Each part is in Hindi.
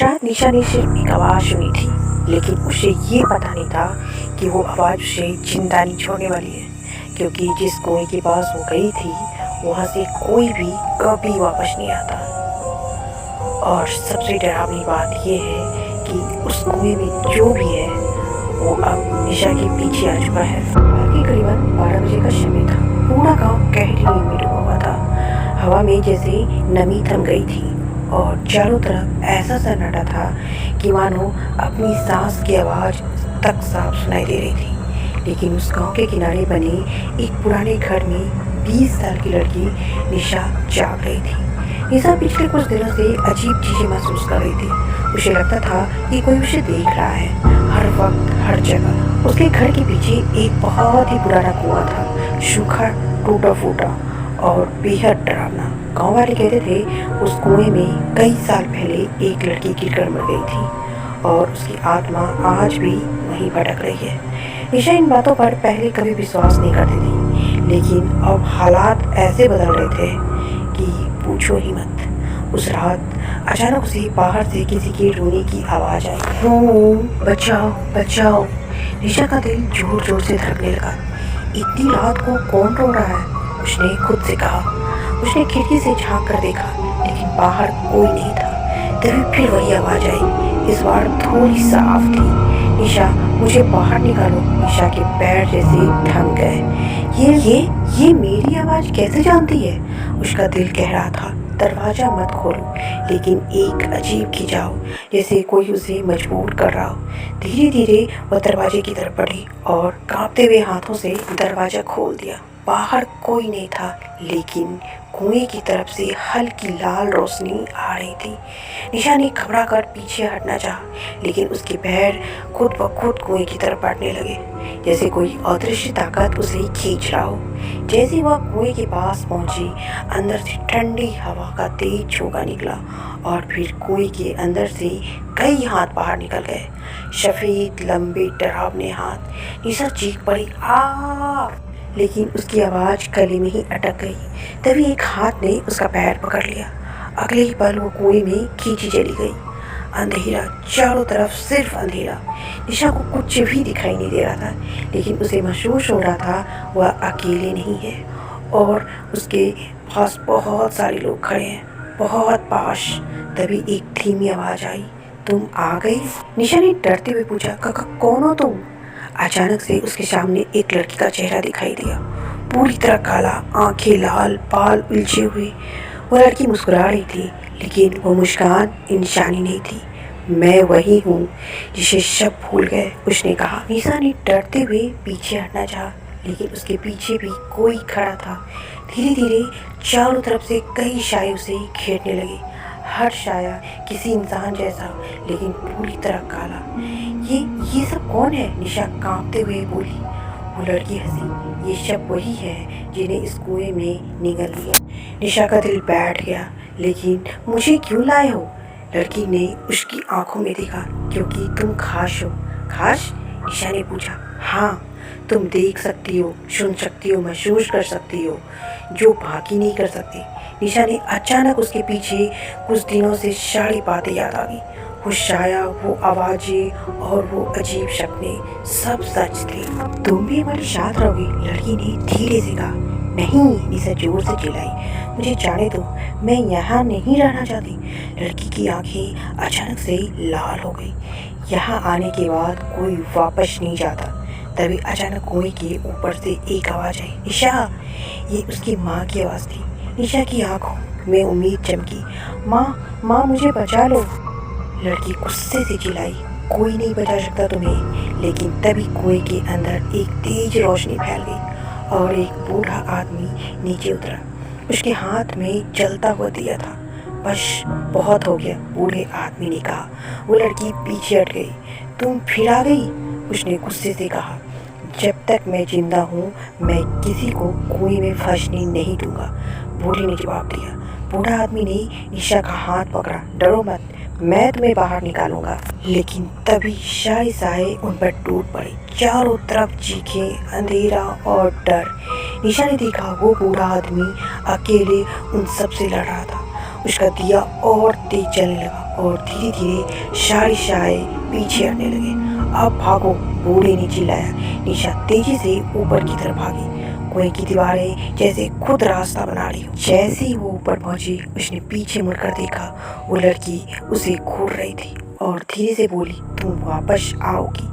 शायद निशा ने सिर्फ एक आवाज़ सुनी थी, लेकिन उसे ये पता नहीं था कि वो आवाज़ उसे जिंदा नहीं छोड़ने वाली है, क्योंकि जिस कुएं के पास वो गई थी वहाँ से कोई भी कभी वापस नहीं आता। और सबसे डरावनी बात ये है कि उस कुएं में जो भी है वो अब निशा के पीछे आ चुका है। रात के करीबन 12 बजे का समय था। पूरा गांव गहरी नींद में डूबा हुआ था। हवा में जैसे नमी थम गई थी और चारों तरफ ऐसा सन्नाटा था कि मानो अपनी सांस की आवाज़ तक साफ सुनाई दे रही थी। लेकिन उस गांव के किनारे बने एक पुराने घर में 20 साल की लड़की निशा जाग रही थी। निशा पिछले कुछ दिनों से अजीब चीज़ें महसूस कर रही थी। उसे लगता था कि कोई उसे देख रहा है, हर वक्त हर जगह। उसके घर के पीछे एक बहुत ही पुराना कुआं था, सूखा, टूटा फूटा और बेहद डरावना। गाँव वाले कहते थे उस कुएं में कई साल पहले एक लड़की गिरकर मर गई थी और उसकी आत्मा आज भी वहीं भटक रही है। निशा इन बातों पर पहले कभी विश्वास नहीं करती थी, लेकिन अब हालात ऐसे बदल रहे थे कि पूछो ही मत। उस रात अचानक उसे बाहर से किसी के रोने की आवाज़ आई, बचाओ बचाओ। निशा का दिल जोर जोर से धड़कने लगा। इतनी रात को कौन रो रहा है, उसने खुद से कहा। उसने खिड़की से झांक कर देखा, लेकिन बाहर कोई नहीं था। तभी फिर वही आवाज़ आई, इस बार थोड़ी साफ थी, निशा मुझे बाहर निकालो। निशा के पैर जैसे थम गए। ये मेरी आवाज़ कैसे जानती है? उसका दिल कह रहा था दरवाज़ा मत खोलो, लेकिन एक अजीब खिंचाव जैसे कोई उसे मजबूर कर रहा हो। धीरे धीरे वह दरवाजे की तरफ बढ़ी और कांपते हुए हाथों से दरवाज़ा खोल दिया। बाहर कोई नहीं था, लेकिन कुएं की तरफ से हल्की लाल रोशनी आ रही थी। निशा ने घबराकर पीछे हटना चाहा, लेकिन उसके पैर खुद ब खुद कुएं की तरफ बढ़ने लगे, जैसे कोई अदृश्य ताकत उसे खींच रहा हो। जैसे वह कुएं के पास पहुंची, अंदर से ठंडी हवा का तेज झोंका निकला और फिर कुएं के अंदर से कई हाथ बाहर निकल गए, सफ़ेद लंबे डरावने हाथ। निशा चीख पड़ी, आ! लेकिन उसकी आवाज़ गले में ही अटक गई। तभी एक हाथ ने उसका पैर पकड़ लिया। अगले ही पल वो कुएं में खींची चली गई। अंधेरा, चारों तरफ सिर्फ अंधेरा। निशा को कुछ भी दिखाई नहीं दे रहा था, लेकिन उसे महसूस हो रहा था वह अकेले नहीं है और उसके पास बहुत सारे लोग खड़े हैं, बहुत पास। तभी एक धीमी आवाज़ आई, तुम आ गई? निशा ने डरते हुए पूछा, कौन हो तुम? अचानक से उसके सामने एक लड़की का चेहरा दिखाई दिया, पूरी तरह काला, आंखें लाल, बाल उलझे हुए। वो लड़की मुस्कुरा रही थी, लेकिन वो मुस्कान इंसानी नहीं थी। मैं वही हूँ जिसे सब भूल गए, उसने कहा। निशा ने डरते हुए पीछे हटना चाहा, लेकिन उसके पीछे भी कोई खड़ा था। धीरे धीरे चारों तरफ से कई साए उसे घेरने लगे, हर साया किसी इंसान जैसा, लेकिन पूरी तरह काला। ये सब कौन है? निशा कांपते हुए बोली। वो लड़की हंसी, ये सब वही है जिन्हें इस कुएं में निगल लिया। निशा का दिल बैठ गया, लेकिन मुझे क्यों लाए हो? लड़की ने उसकी आंखों में देखा, क्योंकि तुम खास हो। खास? निशा ने पूछा। हाँ, तुम देख सकती हो, सुन सकती हो, महसूस कर सकती हो, जो बाकी नहीं कर सकती। निशा ने अचानक उसके पीछे कुछ दिनों से सारी बातें याद आ गई। वो साया, वो आवाज़ें और वो अजीब सपने, सब सच थे। तुम भी हमारे साथ रहोगी? लड़की ने धीरे से कहा। नहीं, निशा जोर से चिल्लाई, मुझे जाने दो, मैं यहाँ नहीं रहना चाहती। लड़की की आंखें अचानक से लाल हो गई। यहाँ आने के बाद कोई वापस नहीं जाता। तभी अचानक कुएं के ऊपर से एक आवाज़ आई, निशा। ये उसकी माँ की आवाज़ थी। निशा की आंखों में उम्मीद चमकी। माँ मुझे बचा लो। लड़की गुस्से से चिल्लाई, कोई नहीं बचा सकता तुम्हें। लेकिन तभी कुएं के अंदर एक तेज रोशनी फैल गई और एक बूढ़ा आदमी नीचे उतरा। उसके हाथ में जलता हुआ दिया था। बस बहुत हो गया, बूढ़े आदमी ने कहा। वो लड़की पीछे हट गई। तुम फिर आ गई? उसने गुस्से से कहा। जब तक मैं जिंदा हूँ, मैं किसी को कुएं में फंसने नहीं दूंगा, बूढ़े ने जवाब दिया। बूढ़ा आदमी ने निशा का हाथ पकड़ा। डरो मत, मैं तुम्हें बाहर निकालूंगा। लेकिन तभी सारे साए उन पर टूट पड़े। चारों तरफ चीखें, अंधेरा और डर। निशा ने देखा वो बूढ़ा आदमी अकेले उन सब से लड़ रहा था। उसका दिया और तेज जलने लगा और धीरे धीरे सारे साए पीछे हटने लगे। अब भागो, बूढ़े ने चिल्लाया। निशा तेजी से ऊपर की तरफ भागी। कुएं की दीवारें जैसे खुद रास्ता बना रही हो। जैसे ही वो ऊपर पहुंची, उसने पीछे मुड़कर देखा। वो लड़की उसे घूर रही थी और धीरे से बोली, तुम वापस आओगी।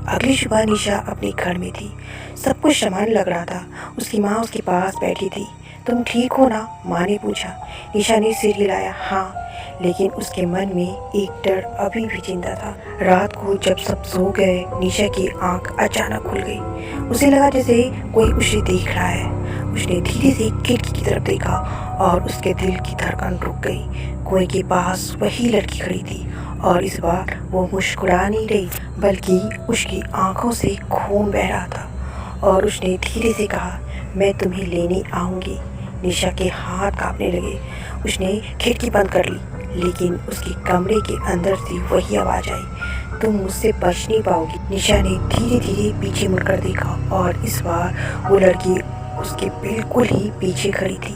अगली सुबह निशा अपने घर में थी। सब कुछ सामान्य लग रहा था। उसकी माँ उसके पास बैठी थी। तुम ठीक हो ना? माँ ने पूछा। निशा ने सिर हिलाया। हाँ, लेकिन उसके मन में एक डर अभी भी जिंदा था। रात को जब सब सो गए, निशा की आंख अचानक खुल गई। उसे लगा जैसे कोई उसे देख रहा है। उसने धीरे से खिड़की की तरफ देखा और उसके दिल की धड़कन रुक गई। कुएं के पास वही लड़की खड़ी थी और इस बार वो मुस्कुरा नहीं रही, बल्कि उसकी आंखों से खून बह रहा था। और उसने धीरे से कहा, मैं तुम्हें लेने आऊँगी। निशा के हाथ कांपने लगे। उसने खिड़की बंद कर ली, लेकिन उसके कमरे के अंदर से वही आवाज़ आई, तुम मुझसे बच नहीं पाओगी। निशा ने धीरे धीरे पीछे मुड़कर देखा और इस बार वो लड़की उसके बिल्कुल ही पीछे खड़ी थी।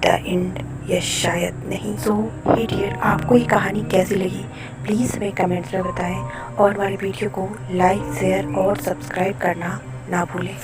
द एंड, या शायद नहीं। सो हे डियर, आपको ये कहानी कैसी लगी प्लीज़ हमें कमेंट्स में बताएं और हमारे वीडियो को लाइक, शेयर और सब्सक्राइब करना ना भूलें।